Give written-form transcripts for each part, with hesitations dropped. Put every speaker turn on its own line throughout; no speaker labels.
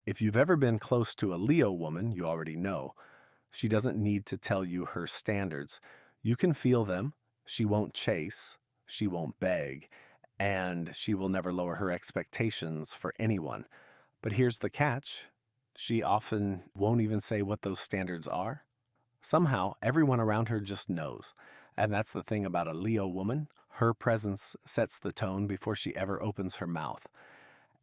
If you've ever been close to a Leo woman, you already know. She doesn't need to tell you her standards. You can feel them. She won't chase. She won't beg. And she will never lower her expectations for anyone. But here's the catch: she often won't even say what those standards are. Somehow, everyone around her just knows. And that's the thing about a Leo woman. Her presence sets the tone before she ever opens her mouth.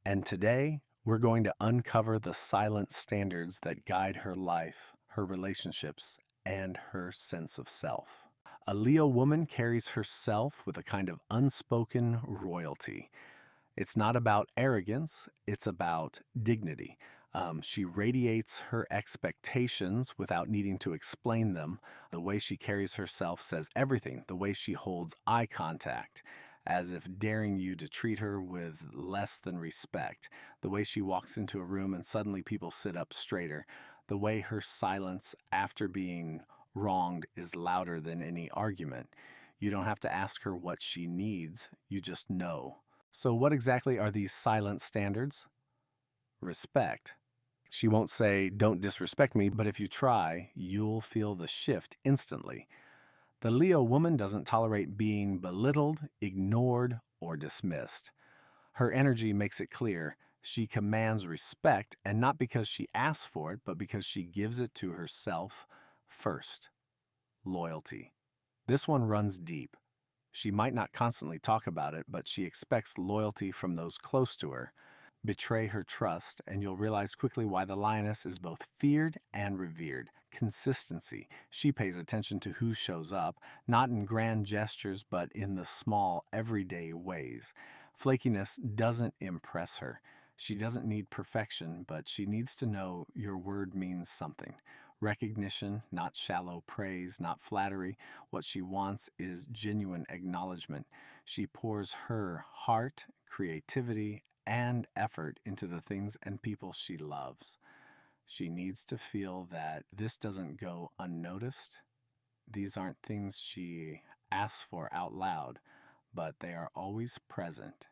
And today, we're going to uncover the silent standards that guide her life, her relationships, and her sense of self. A Leo woman carries herself with a kind of unspoken royalty. It's not about arrogance, it's about dignity. She radiates her expectations without needing to explain them. The way she carries herself says everything. The way she holds eye contact, as if daring you to treat her with less than respect. The way she walks into a room and suddenly people sit up straighter. The way her silence after being wronged is louder than any argument. You don't have to ask her what she needs, you just know. So, what exactly are these silent standards? Respect. She won't say, "Don't disrespect me," but if you try, you'll feel the shift instantly. The Leo woman doesn't tolerate being belittled, ignored, or dismissed. Her energy makes it clear she commands respect, and not because she asks for it, but because she gives it to herself first. Loyalty. This one runs deep. She might not constantly talk about it, but she expects loyalty from those close to her. Betray her trust, and you'll realize quickly why the lioness is both feared and revered. Consistency. She pays attention to who shows up, not in grand gestures, but in the small, everyday ways. Flakiness doesn't impress her. She doesn't need perfection, but she needs to know your word means something. Recognition, not shallow praise, not flattery. What she wants is genuine acknowledgement. She pours her heart, creativity, and effort into the things and people she loves. She needs to feel that this doesn't go unnoticed. These aren't things she asks for out loud, but they are always present.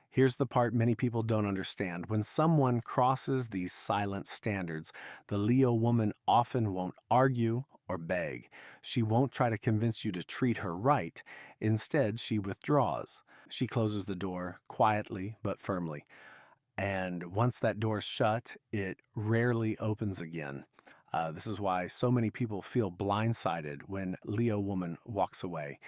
Here's the part many people don't understand. When someone crosses these silent standards, the Leo woman often won't argue or beg. She won't try to convince you to treat her right. Instead, she withdraws. She closes the door quietly but firmly. And once that door's shut, it rarely opens again. This is why so many people feel blindsided when Leo woman walks away.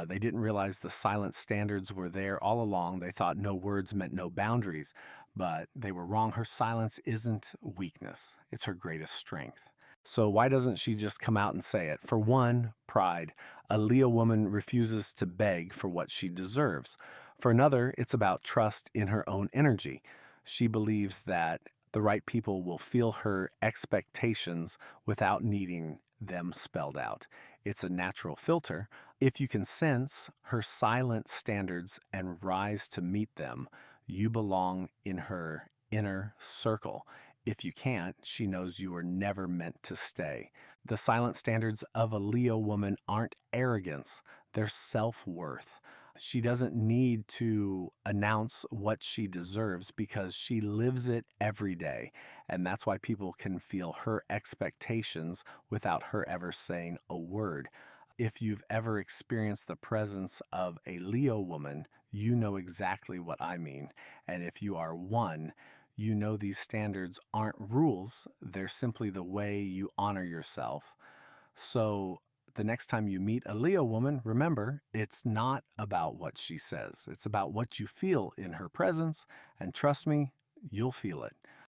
They didn't realize the silent standards were there all along. They thought no words meant no boundaries, but they were wrong. Her silence isn't weakness, it's her greatest strength. So why doesn't she just come out and say it? For one, pride. A Leo woman refuses to beg for what she deserves. For another, it's about trust in her own energy. She believes that the right people will feel her expectations without needing them spelled out. It's a natural filter. If you can sense her silent standards and rise to meet them, you belong in her inner circle. If you can't, she knows you were never meant to stay. The silent standards of a Leo woman aren't arrogance, they're self worth. She doesn't need to announce what she deserves because she lives it every day. And that's why people can feel her expectations without her ever saying a word. If you've ever experienced the presence of a Leo woman, you know exactly what I mean. And if you are one, you know these standards aren't rules, they're simply the way you honor yourself. So the next time you meet a Leo woman, remember, it's not about what she says. It's about what you feel in her presence. And trust me, you'll feel it.